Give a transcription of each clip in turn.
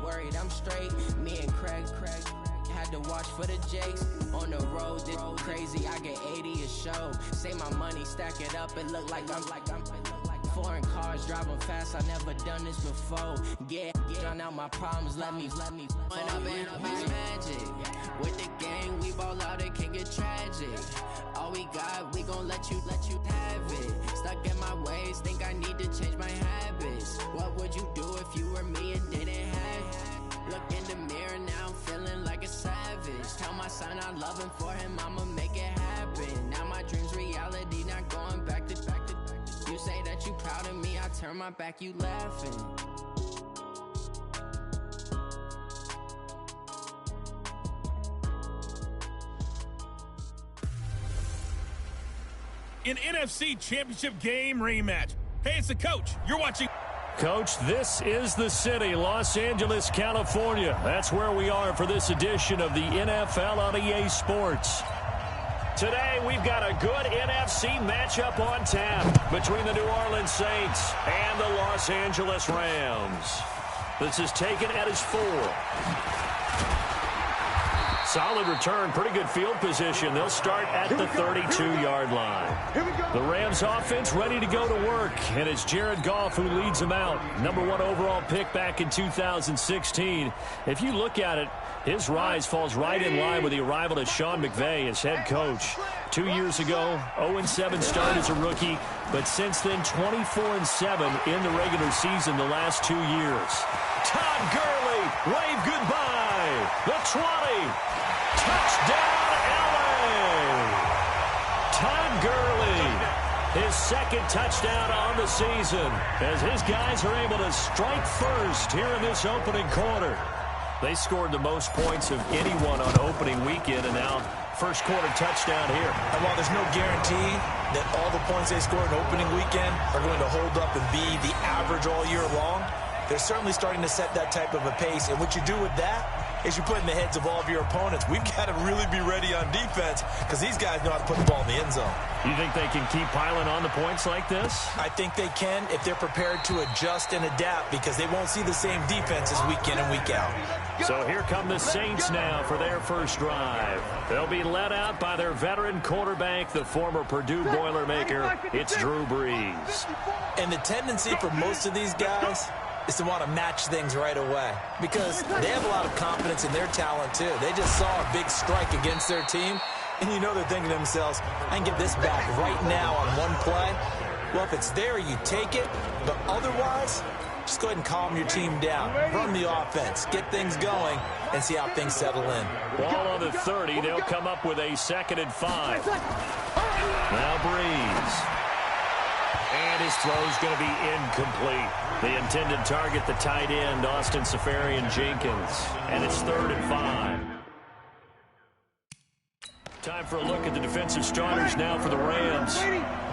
worried I'm straight. Me and Craig had to watch for the Jakes. On the road, this crazy, I get 80 a show. Say my money, stack it up, it look like I'm foreign cars, driving fast, I never done this before. Get on out my problems, let me When up and up is magic. With the gang, we ball out, it can get tragic. All we got, we gon' let you have it. Stuck in my ways, think I need to change my habits. What would you do if you were me and didn't have it? Look in the mirror, now I'm feeling like a savage. Tell my son I love him, for him I'ma make it happen. Now my dream's reality, not going back to. You say that you proud of me, I turn my back, you laughing. An NFC Championship game rematch. Hey, it's the coach. You're watching. Coach, this is the city, Los Angeles, California. That's where we are for this edition of the NFL on EA Sports. Today, we've got a good NFC matchup on tap between the New Orleans Saints and the Los Angeles Rams. This is taken at his 4. Solid return, pretty good field position. They'll start at the 32-yard line. The Rams offense ready to go to work, and it's Jared Goff who leads them out. Number 1 overall pick back in 2016. If you look at it, his rise falls right in line with the arrival of Sean McVay as head coach. 2 years ago, 0-7 start as a rookie, but since then 24-7 in the regular season the last 2 years. Todd Gurley, wave goodbye. The 20. Touchdown, LA! Todd Gurley, his second touchdown on the season, as his guys are able to strike first here in this opening quarter. They scored the most points of anyone on opening weekend, and now first quarter touchdown here. And while there's no guarantee that all the points they scored in opening weekend are going to hold up and be the average all year long, they're certainly starting to set that type of a pace. And what you do with that is you put in the heads of all of your opponents, we've got to really be ready on defense because these guys know how to put the ball in the end zone. You think they can keep piling on the points like this? I think they can if they're prepared to adjust and adapt, because they won't see the same defenses week in and week out. So here come the Saints now for their first drive. They'll be led out by their veteran quarterback, the former Purdue Boilermaker. It's Drew Brees. And the tendency for most of these guys is to want to match things right away, because they have a lot of confidence in their talent too. They just saw a big strike against their team, and you know they're thinking to themselves, I can get this back right now on one play. Well, if it's there, you take it, but otherwise, just go ahead and calm your team down. Run the offense, get things going, and see how things settle in. Ball on the 30, they'll come up with a 2nd and 5. Now Brees. And his throw's going to be incomplete. The intended target, the tight end, Austin Seferian-Jenkins. And it's 3rd and 5. Time for a look at the defensive starters now for the Rams.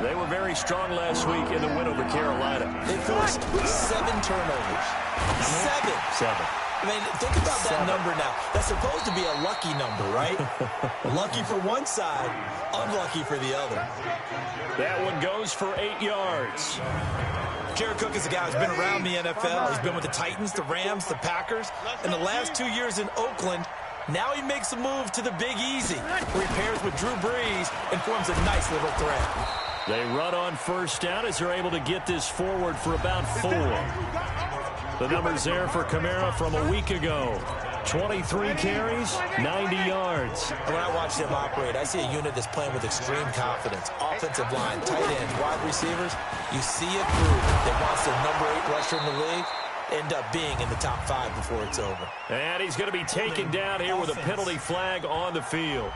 They were very strong last week in the win over Carolina. They forced 7 turnovers. 7. I mean, think about that number now. That's supposed to be a lucky number, right? Lucky for one side, unlucky for the other. That one goes for 8 yards. Jared Cook is a guy who's been around the NFL. He's been with the Titans, the Rams, the Packers. In the last 2 years in Oakland, now he makes a move to the Big Easy, where he pairs with Drew Brees and forms a nice little threat. They run on first down as they're able to get this forward for about 4. The numbers there for Kamara from a week ago. 23 carries, 90 yards. When I watch them operate, I see a unit that's playing with extreme confidence. Offensive line, tight ends, wide receivers. You see a group that wants their number 8 rusher in the league end up being in the top 5 before it's over. And he's going to be taken down here with a penalty flag on the field.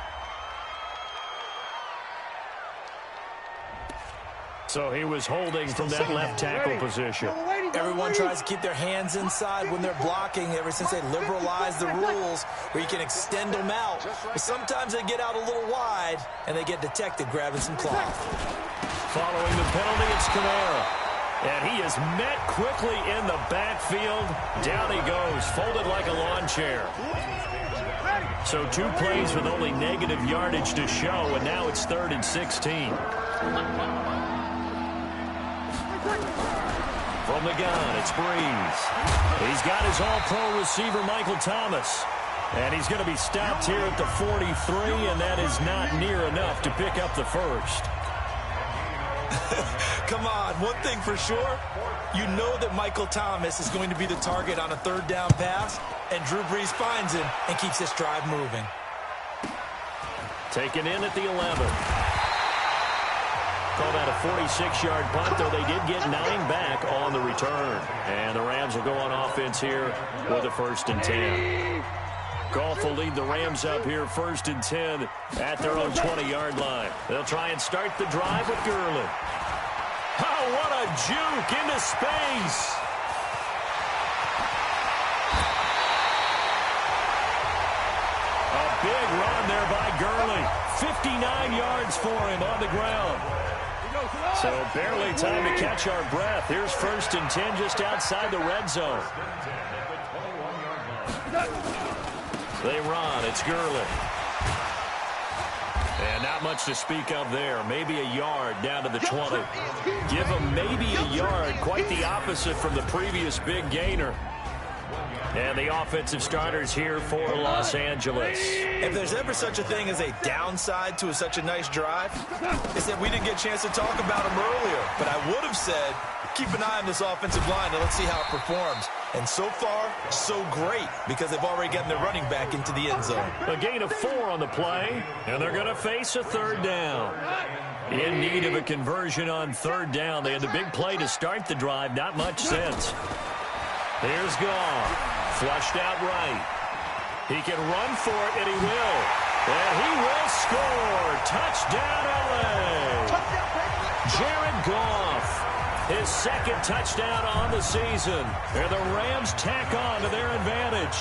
So he was holding from that left tackle position. Everyone tries to keep their hands inside when they're blocking ever since they liberalized the rules where you can extend them out. But sometimes they get out a little wide and they get detected grabbing some cloth. Following the penalty, it's Kamara. And he is met quickly in the backfield. Down he goes, folded like a lawn chair. So 2 plays with only negative yardage to show, and now it's 3rd and 16. From the gun, it's Breeze. He's got his all-pro receiver, Michael Thomas. And he's going to be stopped here at the 43, and that is not near enough to pick up the first. Come on, one thing for sure, you know that Michael Thomas is going to be the target on a third down pass, and Drew Brees finds him and keeps this drive moving. Taken in at the 11. Call that a 46-yard punt, though they did get 9 back on the return. And the Rams will go on offense here with a 1st and 10. Goff will lead the Rams up here 1st and 10 at their own 20-yard line. They'll try and start the drive with Gurley. Oh, what a juke into space. A big run there by Gurley. 59 yards for him on the ground. So barely time to catch our breath. Here's 1st and 10 just outside the red zone. They run. It's Gurley. And not much to speak of there. Maybe a yard down to the 20. Give him maybe a yard. Quite the opposite from the previous big gainer. And the offensive starters here for Los Angeles. If there's ever such a thing as a downside to such a nice drive, it's that we didn't get a chance to talk about them earlier. But I would have said, keep an eye on this offensive line and let's see how it performs. And so far, so great, because they've already gotten their running back into the end zone. A gain of 4 on the play, and they're going to face a 3rd down. In need of a conversion on 3rd down. They had the big play to start the drive. Not much sense. Here's Goff. Flushed out right. He can run for it, and he will. And he will score. Touchdown, L.A. Jared Goff. His 2nd touchdown on the season. And the Rams tack on to their advantage.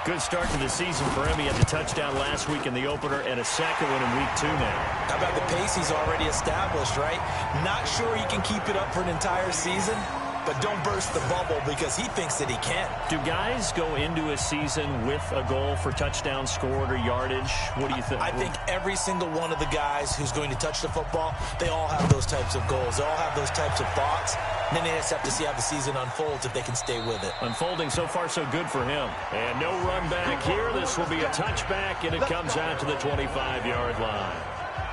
Good start to the season for him. He had the touchdown last week in the opener and a 2nd one in week 2 now. How about the pace he's already established, right? Not sure he can keep it up for an entire season, but don't burst the bubble because he thinks that he can. Do guys go into a season with a goal for touchdown scored or yardage? What do you think? I think every single one of the guys who's going to touch the football, they all have those types of goals. They all have those types of thoughts. And then they just have to see how the season unfolds if they can stay with it. Unfolding so far so good for him. And no run back here. This will be a touchback, and it comes out to the 25-yard line.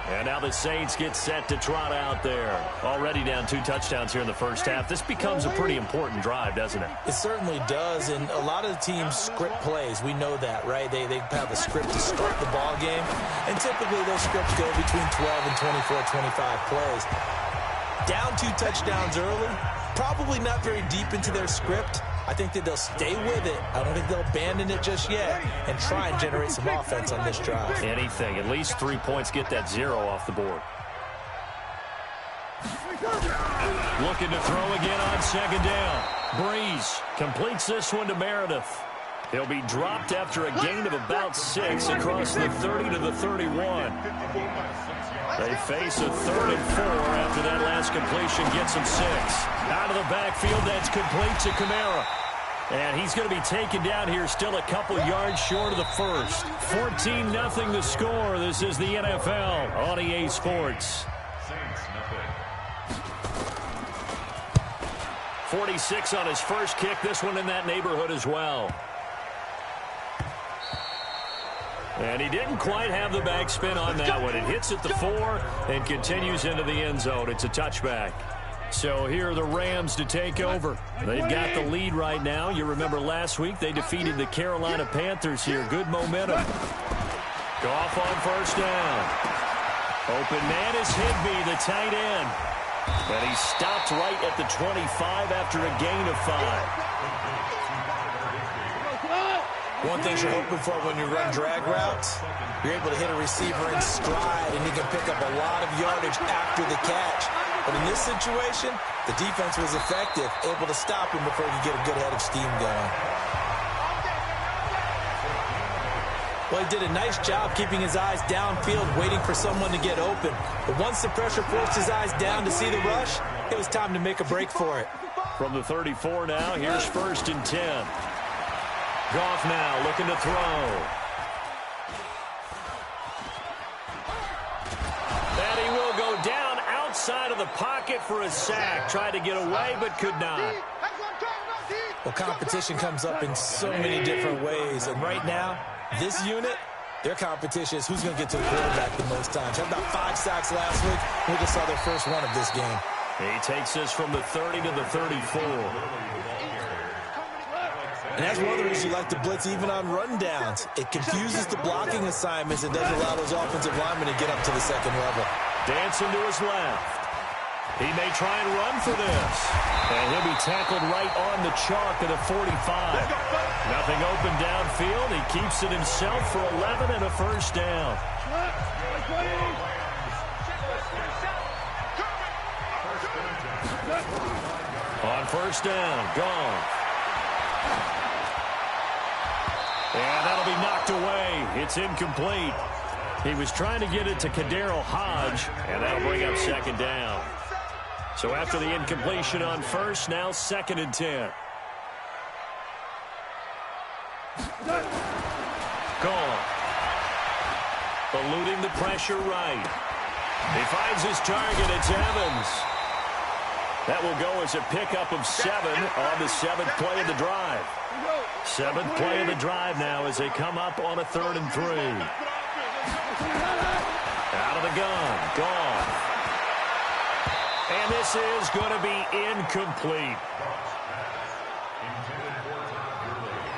And now the Saints get set to trot out there. Already down 2 touchdowns here in the first half. This becomes a pretty important drive, doesn't it? It certainly does, and a lot of the teams script plays. We know that, right? They have a script to start the ball game, and typically those scripts go between 12 and 24, 25 plays. Down 2 touchdowns early, probably not very deep into their script. I think that they'll stay with it. I don't think they'll abandon it just yet and try and generate some offense on this drive. Anything. At least 3 points. Get that 0 off the board. Looking to throw again on 2nd down. Breeze completes this one to Meredith. He'll be dropped after a gain of about 6 across the 30 to the 31. They face a 3rd and 4 after that last completion gets them 6. Out of the backfield, that's complete to Kamara. And he's going to be taken down here, still a couple yards short of the first. 14-0 the score. This is the NFL on EA Sports. 46 on his first kick. This one in that neighborhood as well. And he didn't quite have the backspin on that one. It hits at the 4 and continues into the end zone. It's a touchback. So here are the Rams to take over. They've got the lead right now. You remember last week they defeated the Carolina Panthers here. Good momentum. Goff on 1st down. Open man is Higbee, the tight end. And he stopped right at the 25 after a gain of 5. One thing you're hoping for when you run drag routes, you're able to hit a receiver in stride, and you can pick up a lot of yardage after the catch. But in this situation, the defense was effective, able to stop him before he could get a good head of steam going. Well, he did a nice job keeping his eyes downfield, waiting for someone to get open. But once the pressure forced his eyes down to see the rush, it was time to make a break for it. From the 34 now, here's 1st and 10. Goff now looking to throw. And he will go down inside of the pocket for a sack. Tried to get away, but could not. Well, competition comes up in so many different ways. And right now, this unit, their competition is who's going to get to the quarterback the most times. Had about 5 sacks last week. We just saw their first one of this game. He takes us from the 30 to the 34. And that's one of the reasons you like to blitz even on rundowns. It confuses the blocking assignments and doesn't allow those offensive linemen to get up to the second level. Dancing to his left. He may try and run for this. And he'll be tackled right on the chalk at a 45. Nothing open downfield. He keeps it himself for 11 and a first down. On first down, gone. And that'll be knocked away. It's incomplete. He was trying to get it to Kadero Hodge, and that'll bring up second down. So after the incompletion on first, now 2nd and 10. Gone. Eluding the pressure right. He finds his target. It's Evans. That will go as a pickup of 7 on the 7th play of the drive. 7th play of the drive now as they come up on a 3rd and 3. Out of the gun. Gone. And this is going to be incomplete.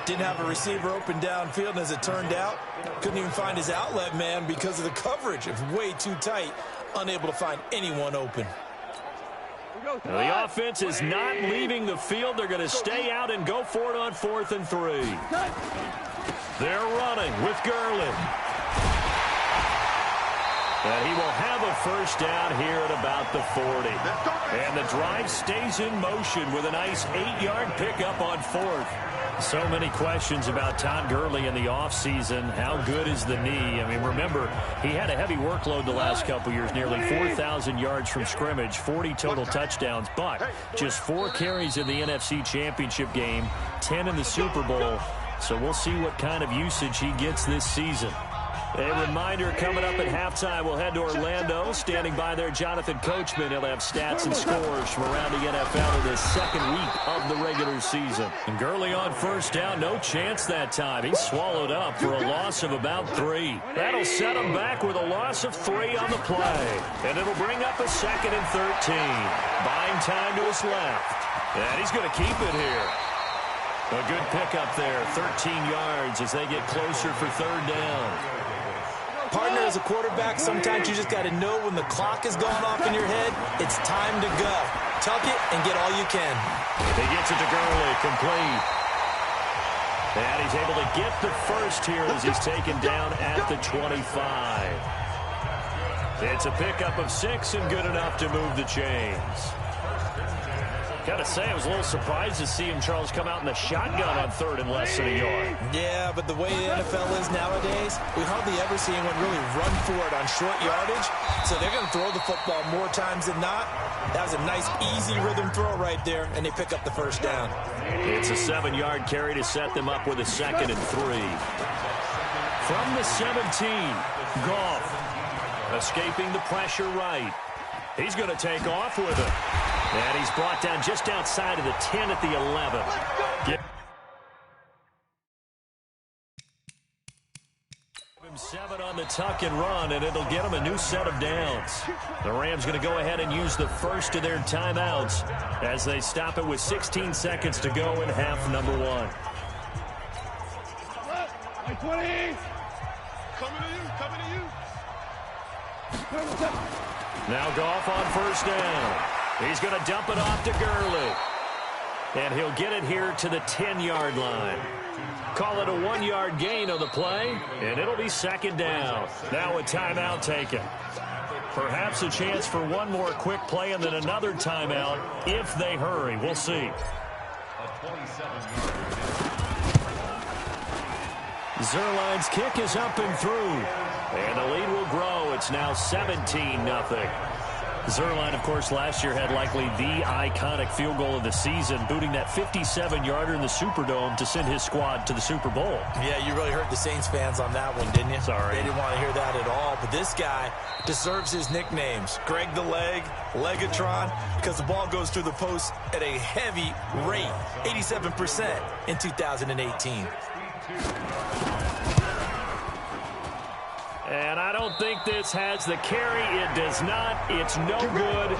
Didn't have a receiver open downfield, and as it turned out, couldn't even find his outlet man because of the coverage. It was way too tight, unable to find anyone open. Now the offense is not leaving the field. They're going to stay out and go for it on 4th and 3. They're running with Gurley. And he will have a first down here at about the 40. And the drive stays in motion with a nice 8-yard pickup on 4th. So many questions about Todd Gurley in the offseason. How good is the knee? I mean, remember, he had a heavy workload the last couple years, nearly 4,000 yards from scrimmage, 40 total touchdowns, but just 4 carries in the NFC Championship game, 10 in the Super Bowl. So we'll see what kind of usage he gets this season. A reminder, coming up at halftime, we'll head to Orlando. Standing by there, Jonathan Coachman. He'll have stats and scores from around the NFL in the 2nd week of the regular season. And Gurley on first down, no chance that time. He's swallowed up for a loss of about 3. That'll set him back with a loss of 3 on the play. And it'll bring up a 2nd and 13. Buying time to his left. And he's going to keep it here. A good pickup there, 13 yards as they get closer for 3rd down. Partner, as a quarterback, sometimes you just got to know when the clock is going off in your head, it's time to go. Tuck it and get all you can. He gets it to Gurley, complete. And he's able to get the first here as he's taken down at the 25. It's a pickup of 6 and good enough to move the chains. Got to say, I was a little surprised to see him, Charles, come out in the shotgun on 3rd and less than a yard. Yeah, but the way the NFL is nowadays, we hardly ever see anyone really run for it on short yardage. So they're going to throw the football more times than not. That was a nice, easy rhythm throw right there, and they pick up the first down. It's a 7-yard carry to set them up with a 2nd and 3. From the 17, Goff escaping the pressure right. He's going to take off with it. And he's brought down just outside of the 10 at the 11. Give him 7 on the tuck and run, and it'll get him a new set of downs. The Rams going to go ahead and use the first of their timeouts as they stop it with 16 seconds to go in half number 1. 20. Coming to you. Now Goff on first down. He's going to dump it off to Gurley. And he'll get it here to the 10-yard line. Call it a 1-yard gain on the play, and it'll be 2nd down. Now a timeout taken. Perhaps a chance for one more quick play and then another timeout if they hurry. We'll see. Zerline's kick is up and through. And the lead will grow. It's now 17-0. Zuerlein, of course, last year had likely the iconic field goal of the season, booting that 57-yarder in the Superdome to send his squad to the Super Bowl. Yeah, you really hurt the Saints fans on that one, didn't you? Sorry. They didn't want to hear that at all. But this guy deserves his nicknames. Greg the Leg, Legatron, because the ball goes through the post at a heavy rate, 87% in 2018. And I don't think this has the carry. It does not. It's no good.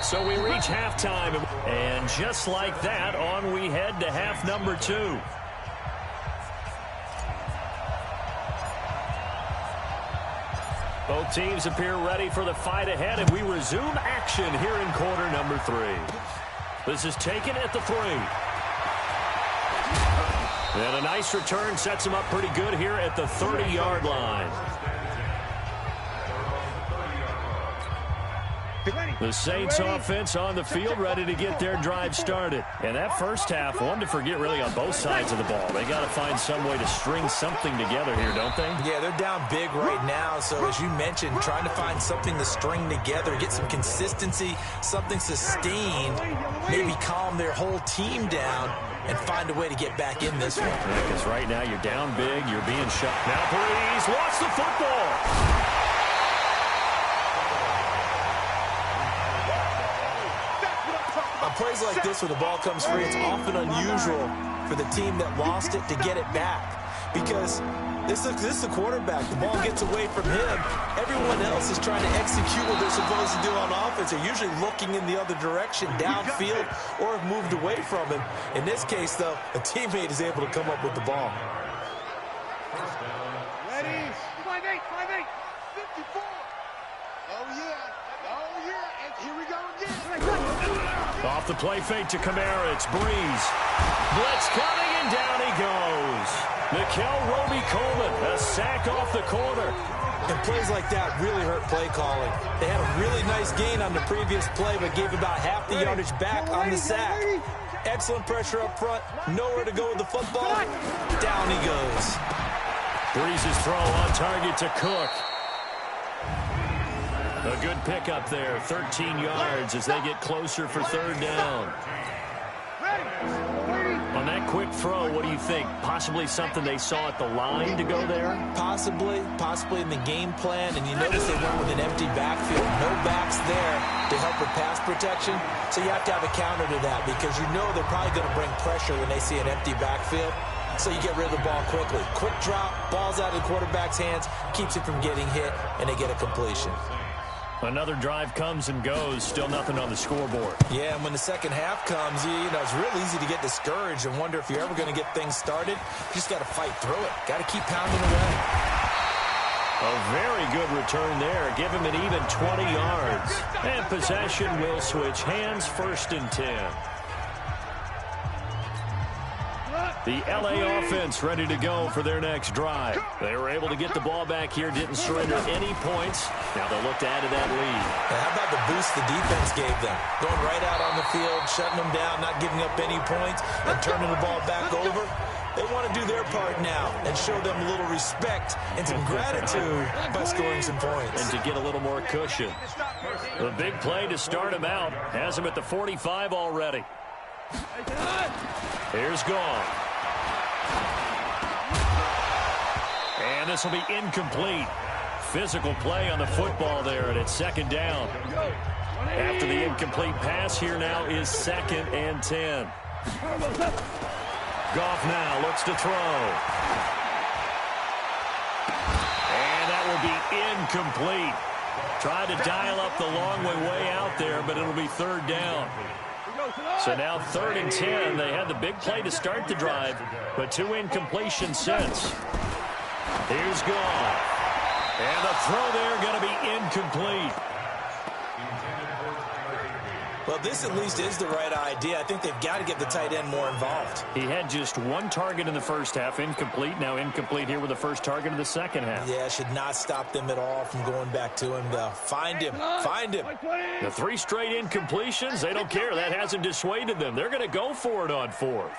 So we reach halftime. And just like that, on we head to half number 2. Both teams appear ready for the fight ahead, and we resume action here in quarter number 3. This is taken at the 3. And a nice return sets him up pretty good here at the 30-yard line. The Saints offense on the field, ready to get their drive started. And that first half, one to forget really on both sides of the ball. They got to find some way to string something together here, don't they? Yeah, they're down big right now. So as you mentioned, trying to find something to string together, get some consistency, something sustained, maybe calm their whole team down and find a way to get back in this one. Yeah, because right now you're down big, you're being shut. Now Breeze lost the football. Plays like this, when the ball comes free, it's often unusual for the team that lost it to get it back, because this is the quarterback. The ball gets away from him. Everyone else is trying to execute what they're supposed to do on offense. They're usually looking in the other direction, downfield, or have moved away from him. In this case, though, a teammate is able to come up with the ball. Ready? 5'8", 54. Oh, yeah. Oh, yeah. And here we go again. Off the play fake to Kamara, it's Breeze. Blitz coming, and down he goes. Nickel Roby-Coleman, a sack off the corner. And plays like that really hurt play calling. They had a really nice gain on the previous play, but gave about half the yardage back on the sack. Excellent pressure up front. Nowhere to go with the football. Down he goes. Breeze's throw on target to Cook. A good pickup there, 13 yards as they get closer for third down. On that quick throw, what do you think? Possibly something they saw at the line to go there? Possibly in the game plan, and you notice they went with an empty backfield. No backs there to help with pass protection, so you have to have a counter to that, because you know they're probably going to bring pressure when they see an empty backfield, so you get rid of the ball quickly. Quick drop, ball's out of the quarterback's hands, keeps it from getting hit, and they get a completion. Another drive comes and goes, still nothing on the scoreboard. Yeah, and when the second half comes, you know, it's real easy to get discouraged and wonder if you're ever going to get things started. You just got to fight through it. Got to keep pounding away. A very good return there. Give him an even 20 yards. And possession will switch hands, 1st and 10. The LA offense ready to go for their next drive. They were able to get the ball back here, didn't surrender any points. Now they'll look to add to that lead. And how about the boost the defense gave them? Going right out on the field, shutting them down, not giving up any points, and turning the ball back over. They want to do their part now and show them a little respect and some gratitude by scoring some points. And to get a little more cushion. The big play to start him out has him at the 45 already. Here's Gone. And this will be incomplete. Physical play on the football there, and it's 2nd down. After the incomplete pass, here now is 2nd and 10. Goff now looks to throw. And that will be incomplete. Tried to dial up the long way out there, but it'll be 3rd down. So now 3rd and 10. They had the big play to start the drive, but 2 incompletions since. Here's Gone. And the throw there going to be incomplete. Well, this at least is the right idea. I think they've got to get the tight end more involved. He had just 1 target in the first half, incomplete. Now incomplete here with the first target of the second half. Yeah, should not stop them at all from going back to him, though. Find him. Find him. The 3 straight incompletions, they don't care. That hasn't dissuaded them. They're going to go for it on 4th.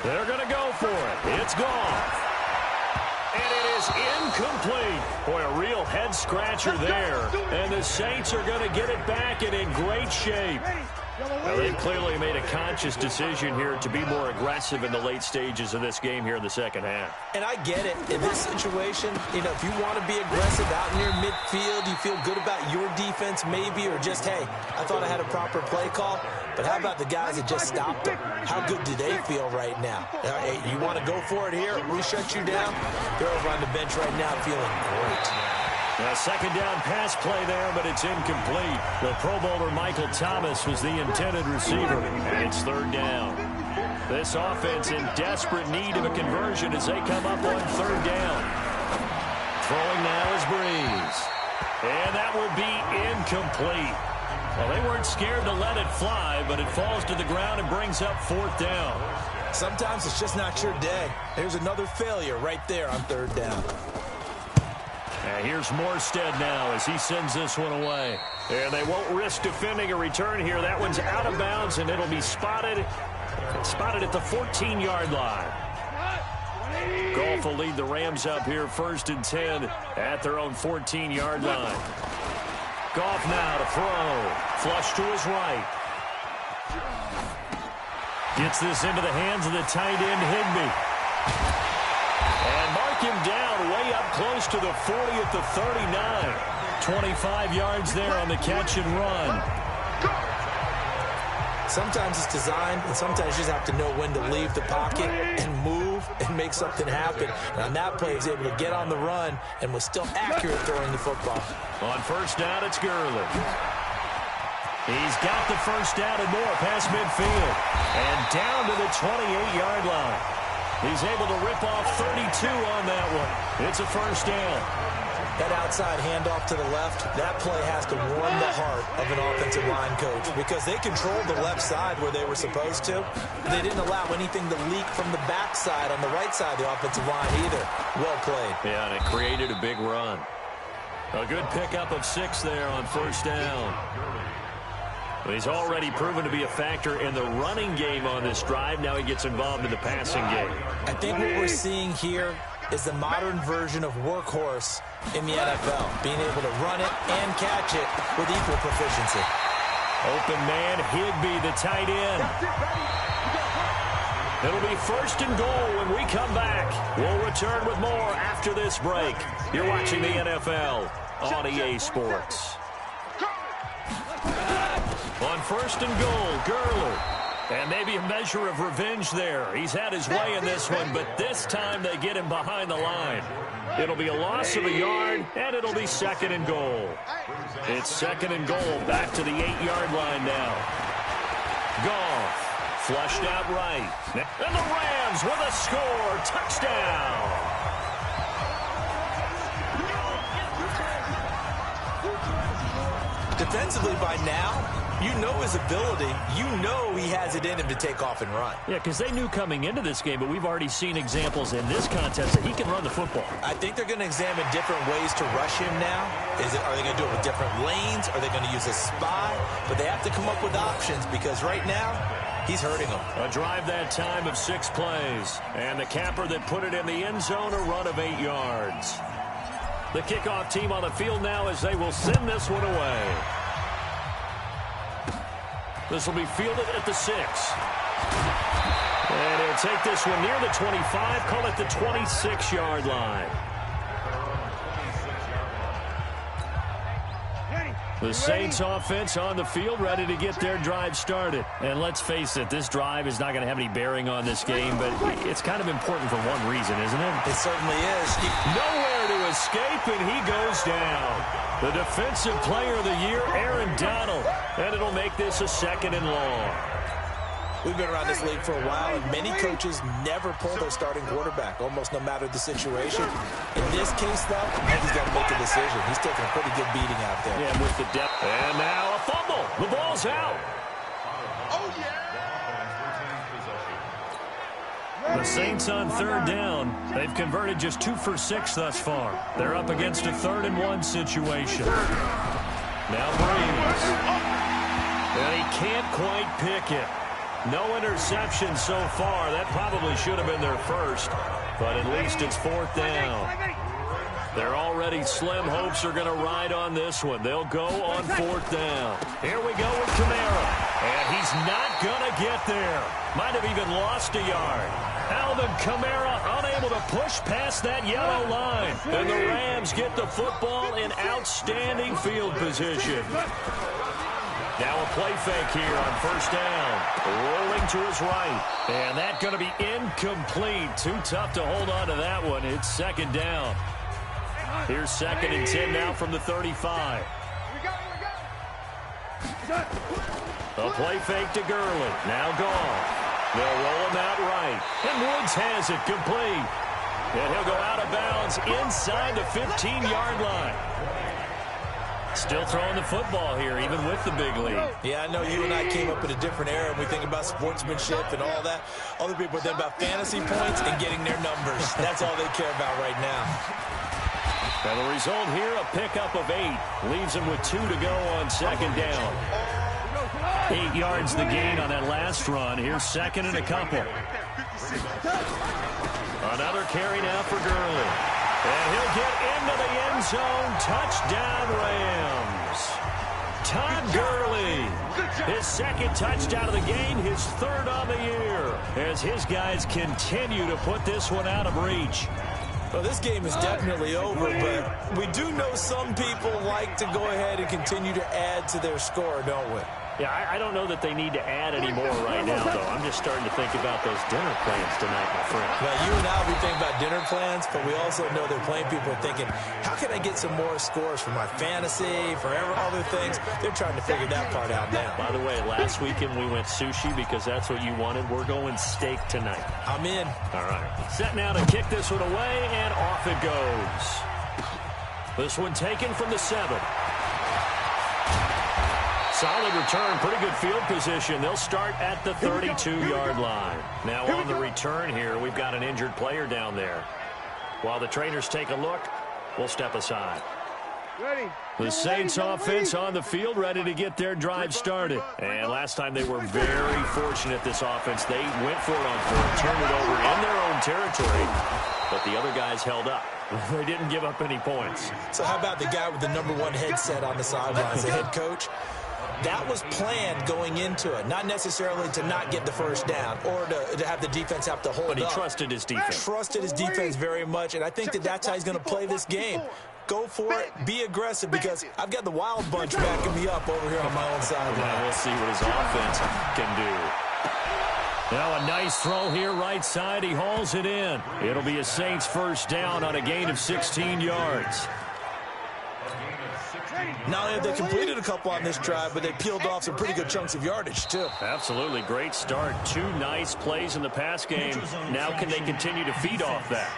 They're going to go for it. It's gone. And it is incomplete. Boy, a real head-scratcher there. And the Saints are going to get it back and in great shape. Now, they've clearly made a conscious decision here to be more aggressive in the late stages of this game here in the second half. And I get it. In this situation, you know, if you want to be aggressive out near midfield, you feel good about your defense maybe, or just, hey, I thought I had a proper play call. But how about the guys that just stopped them? How good do they feel right now? Hey, you want to go for it here? We shut you down? They're over on the bench right now feeling great. A second down pass play there, but it's incomplete. The Pro Bowler Michael Thomas was the intended receiver, and it's third down. This offense in desperate need of a conversion as they come up on third down. Throwing now is Breeze. And that will be incomplete. Well, they weren't scared to let it fly, but it falls to the ground and brings up fourth down. Sometimes it's just not your day. There's another failure right there on third down. And here's Morstead now as he sends this one away. And they won't risk defending a return here. That one's out of bounds, and it'll be spotted at the 14-yard line. Goff will lead the Rams up here 1st and 10 at their own 14-yard line. Goff now to throw. Flush to his right. Gets this into the hands of the tight end, Higbee. And mark him down way up close to the 40 at the 39. 25 yards there on the catch and run. Sometimes it's designed, and sometimes you just have to know when to leave the pocket and move and make something happen. And on that play, he was able to get on the run and was still accurate throwing the football. On first down, it's Gurley. He's got the first down and more past midfield. And down to the 28-yard line. He's able to rip off 32 on that one. It's a first down. That outside handoff to the left, that play has to warm the heart of an offensive line coach because they controlled the left side where they were supposed to. They didn't allow anything to leak from the backside on the right side of the offensive line either. Well played. Yeah, and it created a big run. A good pickup of 6 there on first down. He's already proven to be a factor in the running game on this drive. Now he gets involved in the passing game. I think what we're seeing here is the modern version of workhorse in the NFL, being able to run it and catch it with equal proficiency. Open man, Higbee, the tight end. It'll be 1st and goal when we come back. We'll return with more after this break. You're watching the NFL on EA Sports. On 1st and goal, Gurley. And maybe a measure of revenge there. He's had his way in this one, but this time they get him behind the line. It'll be a loss of a yard, and it'll be 2nd and goal. It's 2nd and goal, back to the 8-yard line now. Goff, flushed out right. And the Rams with a score, touchdown. Defensively by now, you know his ability. You know he has it in him to take off and run. Yeah, because they knew coming into this game, but we've already seen examples in this contest that he can run the football. I think they're going to examine different ways to rush him now. Are they going to do it with different lanes? Are they going to use a spy? But they have to come up with options because right now, he's hurting them. A drive that time of 6 plays. And the capper that put it in the end zone, a run of 8 yards. The kickoff team on the field now as they will send this one away. This will be fielded at the 6. And he'll take this one near the 25, call it the 26-yard line. The Saints offense on the field ready to get their drive started. And let's face it, this drive is not going to have any bearing on this game, but it's kind of important for one reason, isn't it? It certainly is. Nowhere to escape, and he goes down. The defensive player of the year, Aaron Donald. And it'll make this a 2nd and long. We've been around this league for a while, and many coaches never pull their starting quarterback, almost no matter the situation. In this case, though, I think he's got to make a decision. He's taking a pretty good beating out there. Yeah, with the depth. And now a fumble. The ball's out. Oh, yeah. The Saints on 3rd down. They've converted just 2 for 6 thus far. They're up against a 3rd and 1 situation. Now Breeze. And he can't quite pick it. No interception so far. That probably should have been their first. But at least it's 4th down. Their already slim hopes are going to ride on this one. They'll go on 4th down. Here we go with Kamara. And he's not going to get there. Might have even lost a yard. Alvin Kamara unable to push past that yellow line. And the Rams get the football in outstanding field position. Now a play fake here on 1st down. Rolling to his right. And that's going to be incomplete. Too tough to hold on to that one. It's 2nd down. Here's 2nd and 10 now from the 35. A play fake to Gurley. Now gone. They'll roll him out right. And Woods has it complete. And he'll go out of bounds inside the 15-yard line. Still throwing the football here, even with the big lead. Yeah, I know you and I came up in a different era, and we think about sportsmanship and all that. Other people think about fantasy points and getting their numbers. That's all they care about right now. And the result here, a pickup of 8. Leaves him with 2 to go on 2nd down. 8 yards the gain on that last run. Here's 2nd and a couple. Another carry now for Gurley. And he'll get into the end zone. Touchdown, Rams. Todd Gurley. His 2nd touchdown of the game, his 3rd on the year. As his guys continue to put this one out of reach. Well, this game is definitely over, but we do know some people like to go ahead and continue to add to their score, don't we? Yeah, I don't know that they need to add any more right now, though. I'm just starting to think about those dinner plans tonight, my friend. Well, you and I will be thinking about dinner plans, but we also know they're playing people are thinking, how can I get some more scores for my fantasy, for other things? They're trying to figure that part out now. By the way, last weekend we went sushi because that's what you wanted. We're going steak tonight. I'm in. All right. Set now to kick this one away, and off it goes. This one taken from the 7. Solid return, pretty good field position. They'll start at the 32-yard line. Now on the return here, we've got an injured player down there. While the trainers take a look, we'll step aside. The Saints offense on the field, ready to get their drive started. And last time they were very fortunate, this offense. They went for it on 4th, turned it over in their own territory, but the other guys held up. They didn't give up any points. So how about the guy with the #1 headset on the sidelines, the head coach? That was planned going into it, not necessarily to not get the 1st down or to have the defense have to hold up. But he trusted his defense. Trusted his defense very much, and I think that's how he's going to play this game. Go for it, be aggressive, because I've got the wild bunch backing me up over here on my own sideline. Now we'll see what his offense can do. Now a nice throw here right side. He hauls it in. It'll be a Saints 1st down on a gain of 16 yards. Not only have they completed a couple on this drive, but they peeled off some pretty good chunks of yardage, too. Absolutely. Great start. 2 nice plays in the pass game. Now can they continue to feed off that?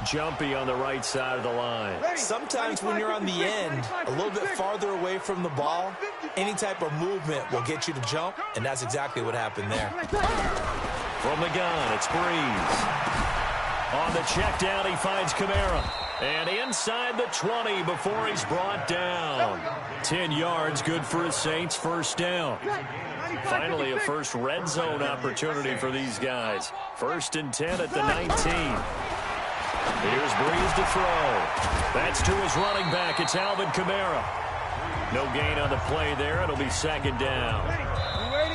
Jumpy on the right side of the line. Sometimes when you're on the end, a little bit farther away from the ball, any type of movement will get you to jump, and that's exactly what happened there. From the gun, it's Breeze. On the check down, he finds Kamara. And inside the 20 before he's brought down. 10 yards, good for a Saints 1st down. Finally, a first red zone opportunity for these guys. 1st and 10 at the 19. Here's Breeze to throw. That's to his running back. It's Alvin Kamara. No gain on the play there. It'll be 2nd down.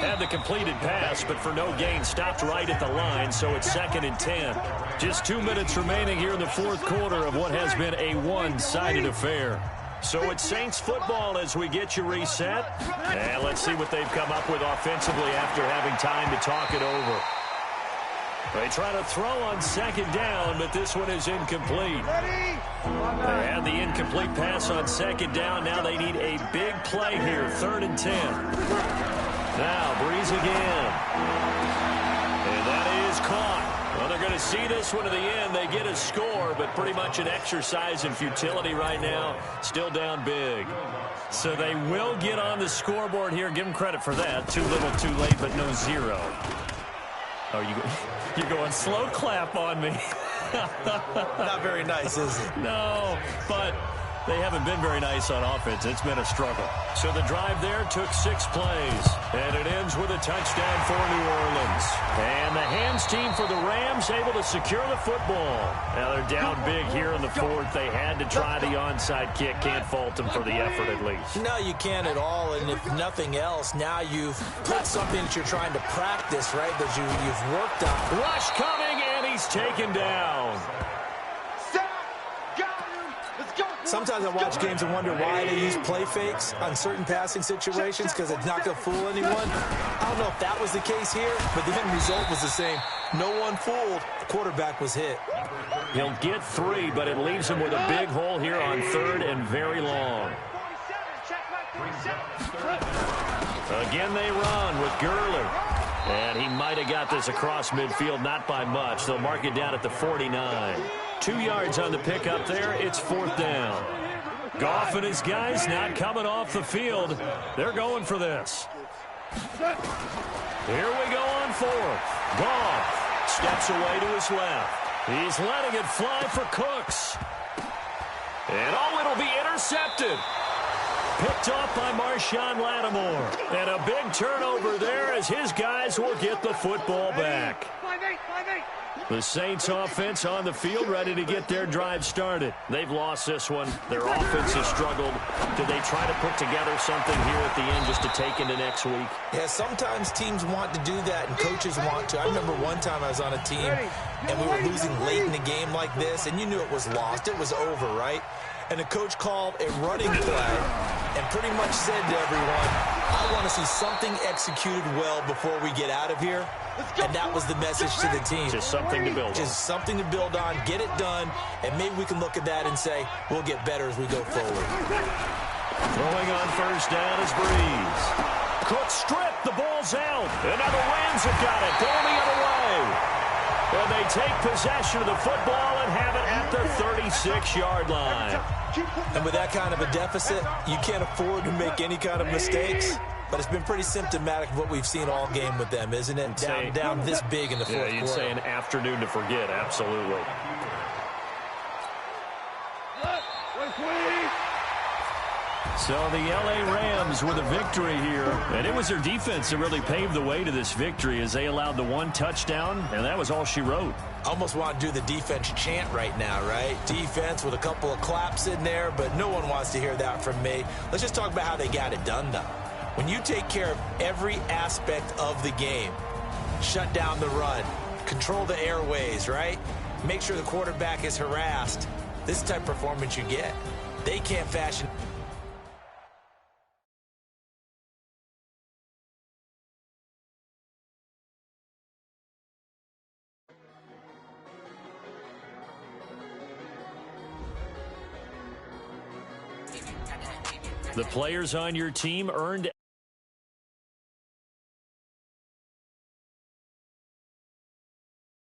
Had the completed pass, but for no gain, stopped right at the line, so it's 2nd and 10. Just 2 minutes remaining here in the 4th quarter of what has been a one-sided affair. So it's Saints football as we get you reset. And let's see what they've come up with offensively after having time to talk it over. They try to throw on 2nd down, but this one is incomplete. And the incomplete pass on 2nd down. Now they need a big play here, 3rd and 10. Now Breeze again. And that is caught. Well, they're going to see this one to the end. They get a score, but pretty much an exercise in futility right now. Still down big. So they will get on the scoreboard here. Give them credit for that. Too little, too late, but no 0. Oh, you're going slow clap on me. Not very nice, is it? No, but They haven't been very nice on offense. It's been a struggle. So the drive there took 6 plays, and it ends with a touchdown for New Orleans. And the hands team for the Rams able to secure the football. Now they're down big here in the fourth. They had to try the onside kick. Can't fault them for the effort at least. No, you can't at all. And if nothing else, now you've put something that you're trying to practice, right, that you've worked on. Rush coming, and he's taken down. Sometimes I watch games and wonder why they use play fakes on certain passing situations because it's not going to fool anyone. I don't know if that was the case here, but the end result was the same. No one fooled. The quarterback was hit. He'll get 3, but it leaves him with a big hole here on 3rd and very long. Again, they run with Gurley. And he might have got this across midfield, not by much. They'll mark it down at the 49. 2 yards on the pickup there. It's 4th down. Goff and his guys not coming off the field. They're going for this. Here we go on 4th. Goff steps away to his left. He's letting it fly for Cooks. And it'll be intercepted. Picked off by Marshawn Lattimore. And a big turnover there as his guys will get the football back. The Saints offense on the field ready to get their drive started. They've lost this one. Their offense has struggled. Do they try to put together something here at the end just to take into next week? Yeah, sometimes teams want to do that and coaches want to. I remember one time I was on a team and we were losing late in the game like this and you knew it was lost. It was over, right? And the coach called a running play and pretty much said to everyone, I want to see something executed well before we get out of here. And that was the message to the team. Just something to build on. Just something to build on, get it done, and maybe we can look at that and say, we'll get better as we go forward. Throwing on 1st down is Breeze. Cook stripped, the ball's out. And now the Rams have got it, going the other way. And they take possession of the football and have it at the 36-yard line. And with that kind of a deficit, you can't afford to make any kind of mistakes. But it's been pretty symptomatic of what we've seen all game with them, isn't it? Down this big in the fourth quarter. You'd say an afternoon to forget, absolutely. So the L.A. Rams with a victory here. And it was their defense that really paved the way to this victory as they allowed the 1 touchdown, and that was all she wrote. I almost want to do the defense chant right now, right? Defense with a couple of claps in there, but no one wants to hear that from me. Let's just talk about how they got it done, though. When you take care of every aspect of the game, shut down the run, control the airways, right? Make sure the quarterback is harassed. This type of performance you get. They can't fashion. The players on your team earned